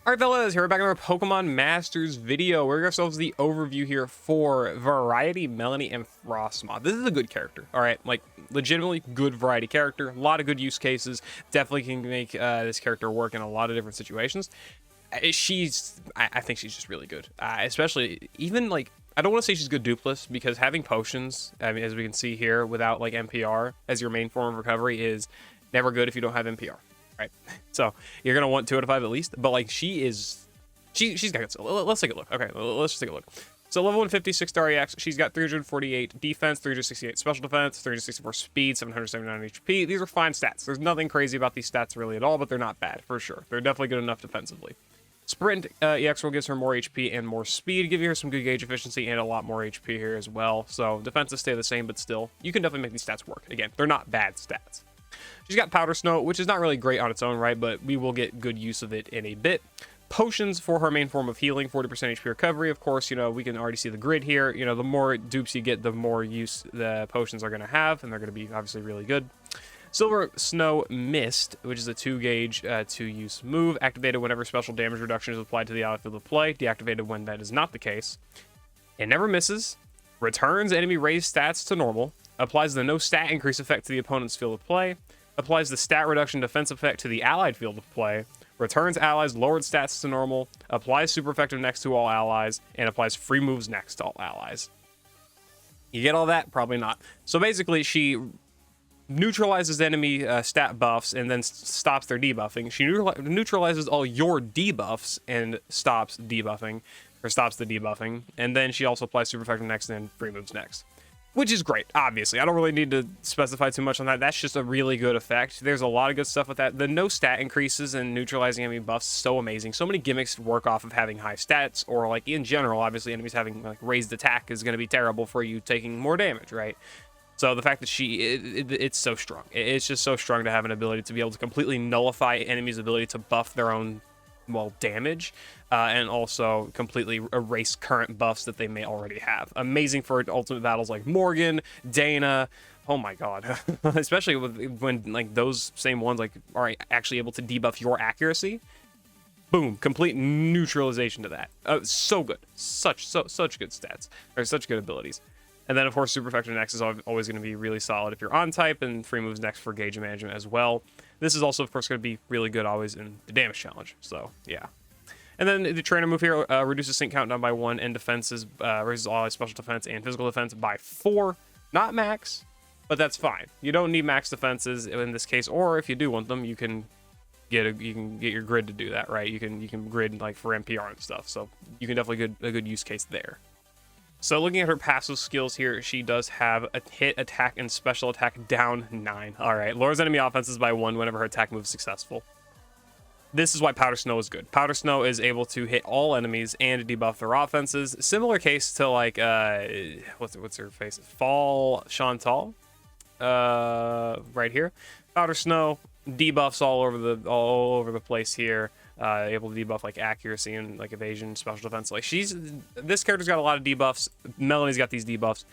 Alright fellas, here we're back in our Pokemon Masters video. We're giving ourselves the overview here for Variety, Melony, and Frosmoth. This is a good character, alright? Like, legitimately good variety character. A lot of good use cases. Definitely can make this character work in a lot of different situations. I think she's just really good. Especially, even like, I don't want to say she's good dupless, because having potions, I mean, as we can see here, without like NPR as your main form of recovery is never good if you don't have NPR. Right, so you're gonna want 2 out of 5 at least, but like she's got good skill. Let's take a look. Okay, let's just take a look. So level 150, 6-star EX. She's got 348 defense, 368 special defense, 364 speed, 779 HP. These are fine stats. There's nothing crazy about these stats really at all, but they're not bad for sure. They're definitely good enough defensively. Sprint EX will gives her more HP and more speed, giving her some good gauge efficiency and a lot more HP here as well. So defenses stay the same, but still, you can definitely make these stats work. Again, they're not bad stats. She's got Powder Snow, which is not really great on its own right, but we will get good use of it in a bit. Potions for her main form of healing, 40% HP recovery. Of course, you know, we can already see the grid here. You know, the more dupes you get, the more use the potions are going to have, and they're going to be obviously really good. Silver Snow Mist, which is a 2-gauge 2-use move, activated whenever special damage reduction is applied to the ally field of play, deactivated when that is not the case. It never misses, returns enemy raised stats to normal, applies the no stat increase effect to the opponent's field of play, applies the stat reduction defense effect to the allied field of play, returns allies lowered stats to normal, applies super effective next to all allies, and applies free moves next to all allies. You get all that? Probably not. So basically, she neutralizes enemy stat buffs and then stops their debuffing. She neutralizes all your debuffs and stops debuffing, or stops the debuffing. And then she also applies super effective next and free moves next. Which is great, obviously. I don't really need to specify too much on that. That's just a really good effect. There's a lot of good stuff with that. The no stat increases and neutralizing enemy buffs is so amazing. So many gimmicks work off of having high stats, or like in general, obviously enemies having like raised attack is going to be terrible for you taking more damage, right? So the fact that it's so strong. It's just so strong to have an ability to be able to completely nullify enemies' ability to buff their own, well, damage, and also completely erase current buffs that they may already have. Amazing for ultimate battles like Morgan, Dana. Oh my god. Especially when like those same ones like are actually able to debuff your accuracy. Boom, complete neutralization to that. So good. Such good stats, or such good abilities. And then, of course, Super Effective Next is always going to be really solid if you're on type, and free moves next for gauge management as well. This is also, of course, going to be really good always in the damage challenge. So, yeah. And then the trainer move here reduces sync countdown by 1 and defenses, raises all special defense and physical defense by 4. Not max, but that's fine. You don't need max defenses in this case, or if you do want them, you can get your grid to do that, right? You can grid like for NPR and stuff. So you can definitely get a good use case there. So looking at her passive skills here, she does have a hit, attack, and special attack down 9. All right, lowers enemy offenses by 1 whenever her attack move is successful. This is why Powder Snow is good. Powder Snow is able to hit all enemies and debuff their offenses. Similar case to like what's her face? Fall Chantal, right here. Powder Snow debuffs all over the place here. Able to debuff like accuracy and like evasion, special defense. Like this character's got a lot of debuffs. Melony's got these debuffs.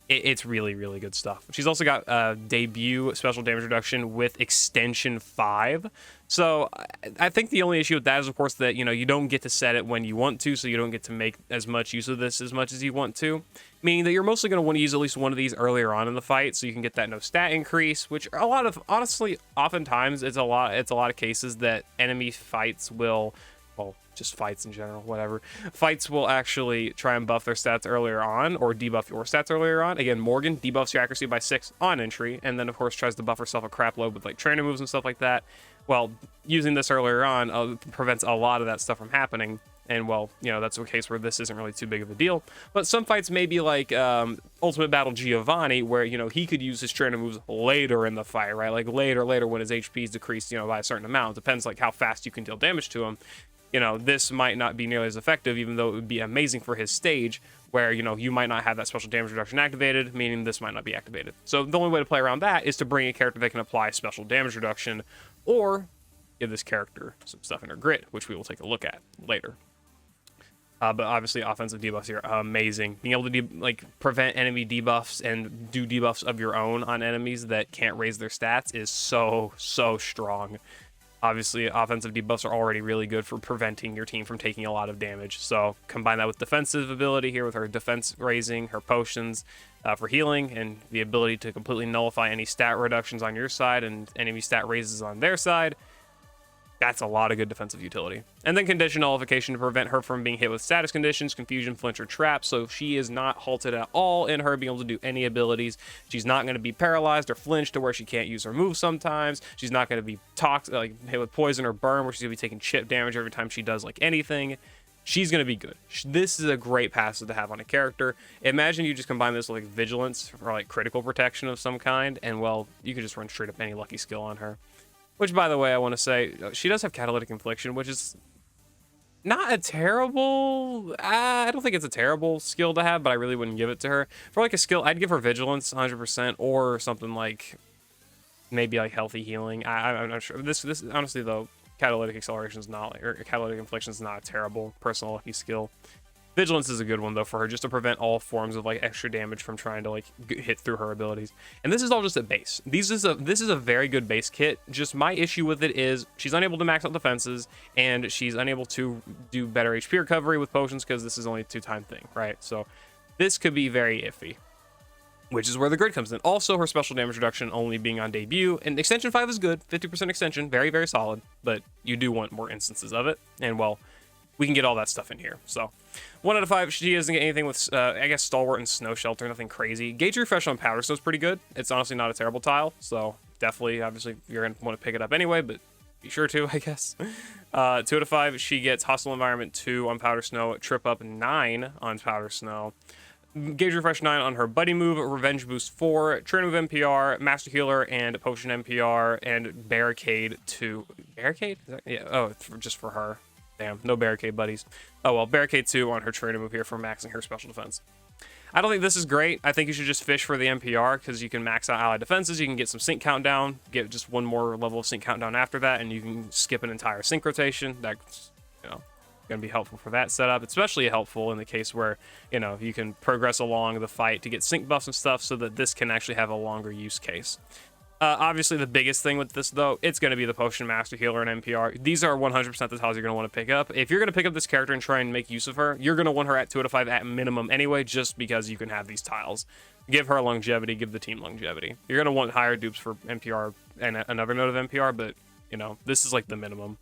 It's really, really good stuff. She's also got debut special damage reduction with extension 5. So I think the only issue with that is, of course, that you don't get to set it when you want to, so you don't get to make as much use of this as much as you want to. Meaning that you're mostly going to want to use at least one of these earlier on in the fight, so you can get that no stat increase. Which honestly, oftentimes it's a lot of cases that enemy fights will. Well, just fights in general, whatever. Fights will actually try and buff their stats earlier on, or debuff your stats earlier on. Again, Morgan debuffs your accuracy by 6 on entry, and then of course tries to buff herself a crap load with like trainer moves and stuff like that. Well, using this earlier on prevents a lot of that stuff from happening. And well, that's a case where this isn't really too big of a deal. But some fights may be like Ultimate Battle Giovanni, where he could use his trainer moves later in the fight, right? Like later when his HP is decreased, by a certain amount. Depends like how fast you can deal damage to him. This might not be nearly as effective, even though it would be amazing for his stage, where, you might not have that special damage reduction activated, meaning this might not be activated. So the only way to play around that is to bring a character that can apply special damage reduction, or give this character some stuff in her grid, which we will take a look at later. But obviously, offensive debuffs here are amazing. Being able to prevent enemy debuffs and do debuffs of your own on enemies that can't raise their stats is so strong. Obviously, offensive debuffs are already really good for preventing your team from taking a lot of damage. So combine that with defensive ability here with her defense raising, her potions for healing, and the ability to completely nullify any stat reductions on your side and enemy stat raises on their side. That's a lot of good defensive utility. And then condition nullification to prevent her from being hit with status conditions, confusion, flinch, or trap. So she is not halted at all in her being able to do any abilities. She's not going to be paralyzed or flinched to where she can't use her move sometimes. She's not going to be hit with poison or burn where she's going to be taking chip damage every time she does like anything. She's going to be good. This is a great passive to have on a character. Imagine you just combine this with like vigilance or like critical protection of some kind, and well, you can just run straight up any lucky skill on her. Which, by the way, I want to say, she does have Catalytic Infliction, which is not a terrible... I don't think it's a terrible skill to have, but I really wouldn't give it to her. For, like, a skill, I'd give her Vigilance 100%, or something like, maybe, like, Healthy Healing. I'm not sure. This honestly, though, Catalytic Acceleration is not, or Catalytic Infliction is not a terrible personal lucky skill. Vigilance is a good one, though, for her, just to prevent all forms of, like, extra damage from trying to, like, hit through her abilities. And this is all just at base. This is a very good base kit. Just my issue with it is she's unable to max out defenses, and she's unable to do better HP recovery with potions because this is only a 2-time thing, right? So this could be very iffy, which is where the grid comes in. Also, her special damage reduction only being on debut, and Extension 5 is good, 50% extension, very, very solid, but you do want more instances of it, and, well, we can get all that stuff in here. So 1 out of 5, she doesn't get anything with, I guess, Stalwart and Snow Shelter, nothing crazy. Gauge Refresh on Powder Snow is pretty good. It's honestly not a terrible tile, so definitely, obviously, you're going to want to pick it up anyway, but be sure to, I guess. 2 out of 5, she gets Hostile Environment 2 on Powder Snow, Trip Up 9 on Powder Snow, Gauge Refresh 9 on her Buddy Move, Revenge Boost 4, Train Move NPR, Master Healer, and Potion NPR, and Barricade 2. Barricade? Yeah, oh, just for her. Damn, no Barricade buddies. Oh well, Barricade 2 on her trainer move here for maxing her special defense. I don't think this is great. I think you should just fish for the NPR because you can max out allied defenses. You can get some sync countdown, get just one more level of sync countdown after that, and you can skip an entire sync rotation. That's, you know, going to be helpful for that setup. Especially helpful in the case where, you know, you can progress along the fight to get sync buffs and stuff so that this can actually have a longer use case. Obviously, the biggest thing with this, though, it's going to be the Potion Master Healer and NPR. These are 100% the tiles you're going to want to pick up. If you're going to pick up this character and try and make use of her, you're going to want her at 2 out of 5 at minimum anyway, just because you can have these tiles. Give her longevity, give the team longevity. You're going to want higher dupes for NPR and another node of NPR, but, you know, this is like the minimum.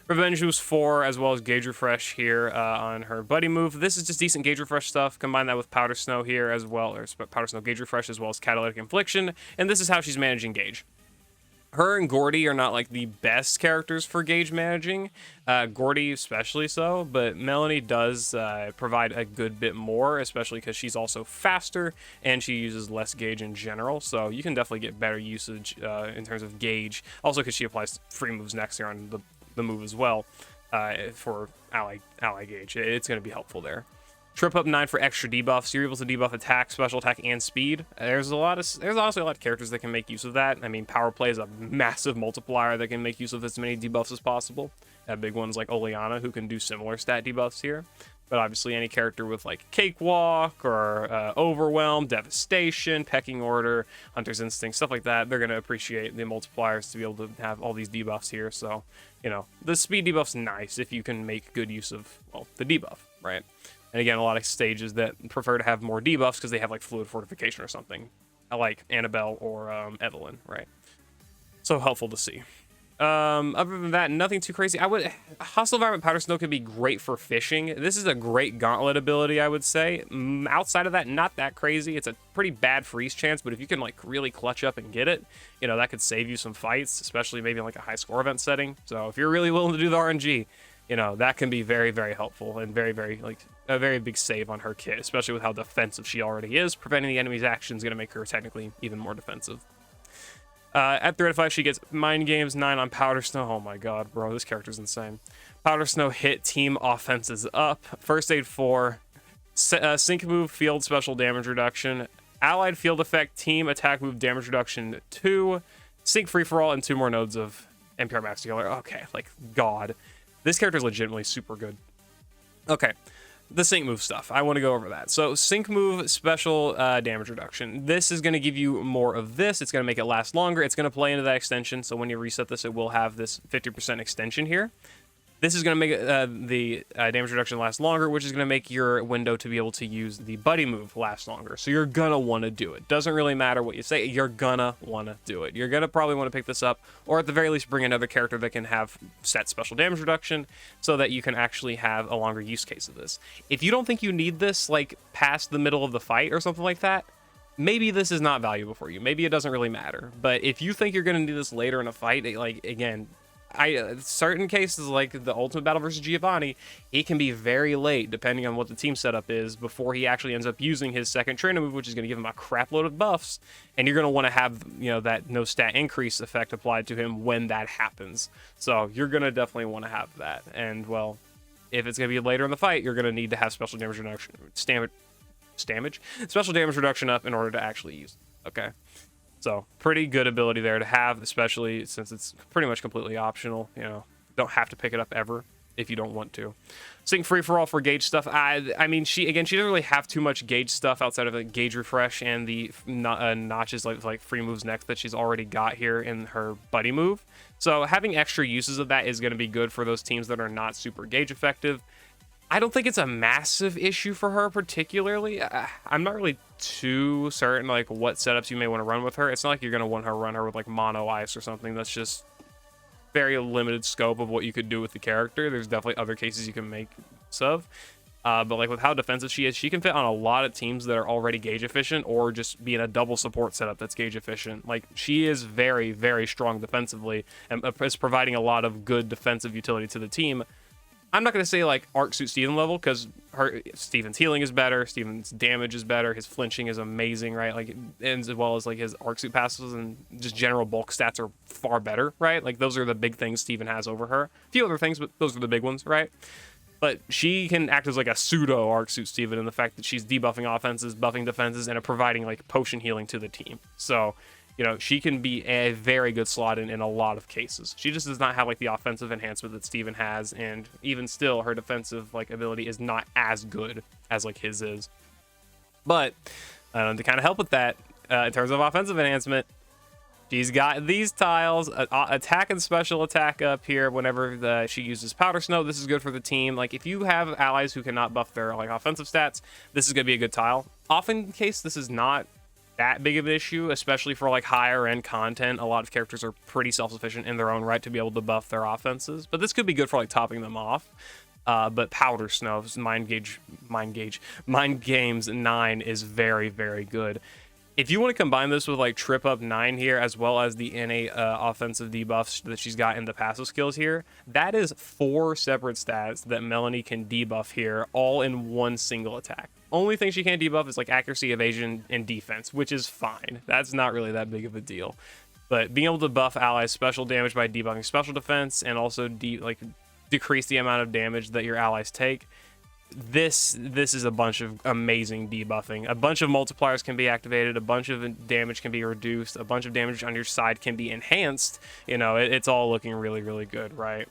Revenge Boost 4, as well as Gauge Refresh here on her Buddy Move. This is just decent Gauge Refresh stuff. Combine that with Powder Snow here as well, or Powder Snow Gauge Refresh as well as Catalytic Infliction, and this is how she's managing Gauge. Her and Gordy are not like the best characters for Gauge managing, Gordy especially so, but Melony does provide a good bit more, especially because she's also faster and she uses less Gauge in general, so you can definitely get better usage in terms of Gauge. Also because she applies free moves next here on the move as well for ally Gauge. It's going to be helpful there. Trip Up 9 for extra debuffs. You're able to debuff attack, special attack, and speed. There's honestly a lot of characters that can make use of that. I mean, Power Play is a massive multiplier that can make use of as many debuffs as possible. Big ones like Oleana, who can do similar stat debuffs here. But obviously any character with like Cakewalk or Overwhelm, Devastation, Pecking Order, Hunter's Instinct, stuff like that, they're going to appreciate the multipliers to be able to have all these debuffs here. So, you know, the speed debuff's nice if you can make good use of, well, the debuff, right? And again, a lot of stages that prefer to have more debuffs because they have like Fluid Fortification or something. I like Annabelle or Evelyn, right? So helpful to see. Other than that, nothing too crazy. Hostile Environment Powder Snow could be great for fishing. This is a great gauntlet ability, I would say. Outside of that, not that crazy. It's a pretty bad freeze chance, but if you can like really clutch up and get it, you know, that could save you some fights, especially maybe in like a high score event setting. So if you're really willing to do the RNG, you know, that can be very, very helpful and very, very, like, a very big save on her kit, especially with how defensive she already is. Preventing the enemy's action is going to make her technically even more defensive. At 3 out of 5, she gets Mind Games 9 on Powder Snow. Oh my god, bro, this character's insane. Powder Snow hit team offenses up. First Aid 4. Sync Move Field Special Damage Reduction. Allied Field Effect Team Attack Move Damage Reduction 2. Sync Free For All, and 2 more nodes of NPR Master Healer. Okay, like, god. This character is legitimately super good. Okay. the sync move stuff. I want to go over that. So sync move special damage reduction. This is going to give you more of this. It's going to make it last longer. It's going to play into that extension. So when you reset this, it will have this 50% extension here. This is going to make the damage reduction last longer, which is going to make your window to be able to use the buddy move last longer. So you're going to want to do it. Doesn't really matter what you say. You're going to want to do it. You're going to probably want to pick this up, or at the very least bring another character that can have set special damage reduction so that you can actually have a longer use case of this. If you don't think you need this, like, past the middle of the fight or something like that, maybe this is not valuable for you. Maybe it doesn't really matter. But if you think you're going to need this later in a fight, like, again, certain cases like the ultimate battle versus Giovanni, he can be very late depending on what the team setup is before he actually ends up using his second trainer move, which is going to give him a crap load of buffs, and you're going to want to have, you know, that no stat increase effect applied to him when that happens. So you're going to definitely want to have that. And well, if it's going to be later in the fight, you're going to need to have special damage reduction special damage reduction up in order to actually use it. Okay. So pretty good ability there to have, especially since it's pretty much completely optional. You know, don't have to pick it up ever if you don't want to. Sync free for all for gauge stuff. I mean, she doesn't really have too much gauge stuff outside of the gauge refresh and the notches like free moves next that she's already got here in her buddy move. So having extra uses of that is going to be good for those teams that are not super gauge effective. I don't think it's a massive issue for her particularly. I'm not really too certain like what setups you may want to run with her. It's not like you're going to want to run her with like mono ice or something. That's just very limited scope of what you could do with the character. There's definitely other cases you can make use of. But like with how defensive she is, she can fit on a lot of teams that are already gauge efficient, or just be in a double support setup that's gauge efficient. Like, she is very, very strong defensively and is providing a lot of good defensive utility to the team. I'm not going to say like Arc Suit Steven level, because Steven's healing is better, Steven's damage is better, his flinching is amazing, right? Like, and as well as like his Arc Suit passes and just general bulk stats are far better, right? Like, those are the big things Steven has over her. A few other things, but those are the big ones, right? But she can act as like a pseudo Arc Suit Steven in the fact that she's debuffing offenses, buffing defenses, and providing like potion healing to the team. So, you know, she can be a very good slot in a lot of cases. She just does not have like the offensive enhancement that Steven has, and even still, her defensive like ability is not as good as like his is. But to kind of help with that, in terms of offensive enhancement, she's got these tiles, attack and special attack up here whenever she uses Powder Snow. This is good for the team. Like, if you have allies who cannot buff their like offensive stats, this is going to be a good tile. Often in case this is not that big of an issue, especially for like higher end content. A lot of characters are pretty self-sufficient in their own right to be able to buff their offenses, but this could be good for like topping them off. But Powder Snow, Mind Games 9 is very, very good. If you want to combine this with like Trip Up 9 here, as well as the innate offensive debuffs that she's got in the passive skills here, that is 4 separate stats that Melony can debuff here, all in one single attack. Only thing she can't debuff is like accuracy, evasion, and defense, which is fine. That's not really that big of a deal. But being able to buff allies special damage by debuffing special defense, and also decrease the amount of damage that your allies take, this is a bunch of amazing debuffing. A bunch of multipliers can be activated, a bunch of damage can be reduced, a bunch of damage on your side can be enhanced. You know, it's all looking really, really good, right?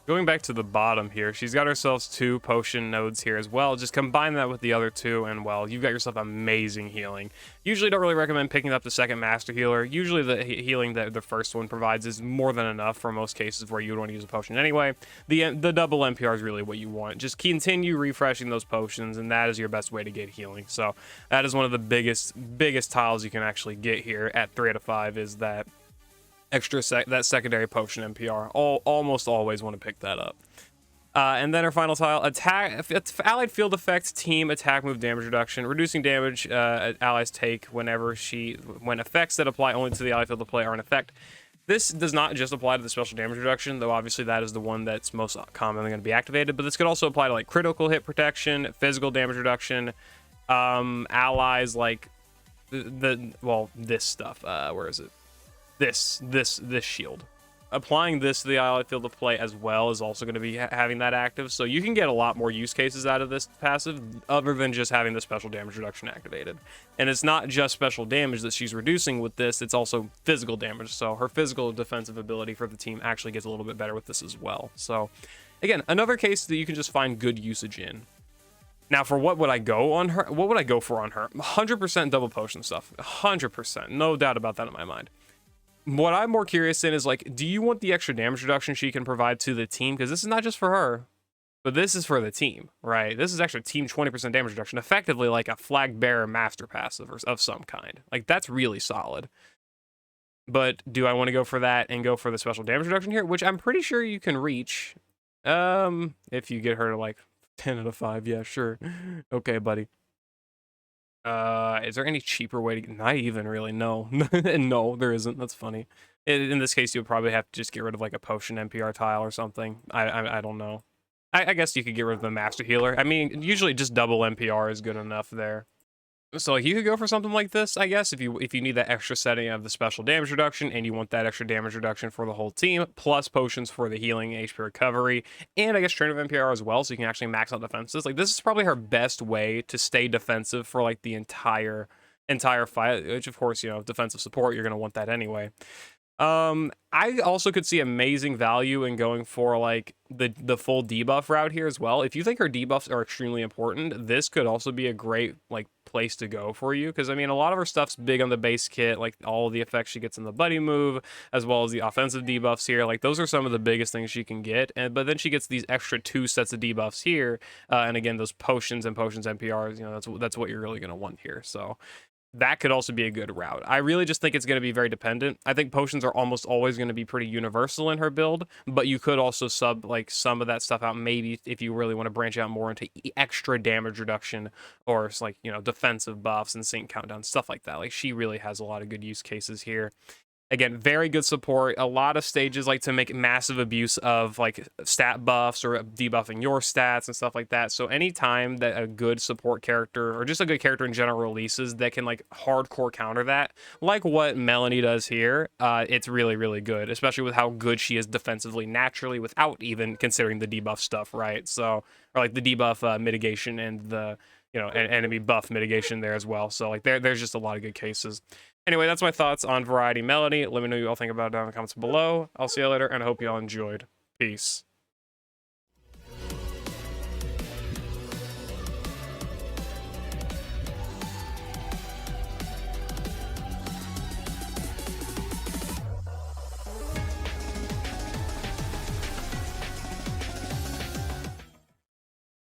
Going back to the bottom here, she's got herself 2 potion nodes here as well. Just combine that with the other 2, and well, you've got yourself amazing healing. Usually don't really recommend picking up the second master healer. Usually the healing that the first one provides is more than enough for most cases where you would want to use a potion anyway. The double NPR is really what you want. Just continue refreshing those potions, and that is your best way to get healing. So that is one of the biggest tiles you can actually get here at 3 out of 5, is that that secondary potion NPR. Almost always want to pick that up. And then our final tile, attack, allied field effects, team attack move damage reduction, reducing damage allies take when effects that apply only to the allied field of play are in effect. This does not just apply to the special damage reduction, though obviously that is the one that's most commonly going to be activated, but this could also apply to like critical hit protection, physical damage reduction, allies like this stuff. Where is it? This shield. Applying this to the allied field of play as well is also going to be having that active, so you can get a lot more use cases out of this passive other than just having the special damage reduction activated. And it's not just special damage that she's reducing with this, it's also physical damage, so her physical defensive ability for the team actually gets a little bit better with this as well. So again, another case that you can just find good usage in. Now, for what would I go on her? What would I go for on her? 100% double potion stuff. 100%. No doubt about that in my mind. What I'm more curious in is, like, do you want the extra damage reduction she can provide to the team? Because this is not just for her, but this is for the team, right? This is actually team 20% damage reduction, effectively like a flag bearer master passive or of some kind. Like, that's really solid. But do I want to go for that and go for the special damage reduction here, which I'm pretty sure you can reach? If you get her to like 10 out of 5, yeah, sure. Okay, buddy. Is there any cheaper way to? Not even really. No, no, there isn't. That's funny. In this case, you would probably have to just get rid of like a potion NPR tile or something. I don't know. I guess you could get rid of the master healer. I mean, usually just double NPR is good enough there. So like, you could go for something like this, I guess, if you need that extra setting of the special damage reduction and you want that extra damage reduction for the whole team, plus potions for the healing HP recovery, and I guess train of NPR as well, so you can actually max out defenses. Like, this is probably her best way to stay defensive for like the entire fight, which of course, you know, defensive support, you're gonna want that anyway. I also could see amazing value in going for like the full debuff route here as well. If you think her debuffs are extremely important, this could also be a great like place to go for you, because I mean, a lot of her stuff's big on the base kit, like all of the effects she gets in the buddy move, as well as the offensive debuffs here. Like, those are some of the biggest things she can get, but then she gets these extra 2 sets of debuffs here, and again, those potions and potions NPRs, you know, that's what you're really gonna want here. So that could also be a good route. I really just think it's going to be very dependent. I think potions are almost always going to be pretty universal in her build, but you could also sub like some of that stuff out, maybe if you really want to branch out more into extra damage reduction or like, you know, defensive buffs and sync countdown, stuff like that. Like, she really has a lot of good use cases here. Again, very good support. A lot of stages like to make massive abuse of like stat buffs or debuffing your stats and stuff like that. So anytime that a good support character or just a good character in general releases that can like hardcore counter that, like what Melony does here, it's really, really good, especially with how good she is defensively naturally without even considering the debuff stuff, right? So, or like the debuff mitigation and the, you know, enemy buff mitigation there as well. So like there's just a lot of good cases. Anyway, that's my thoughts on Variety Melony. Let me know what you all think about it down in the comments below. I'll see you later, and I hope you all enjoyed. Peace.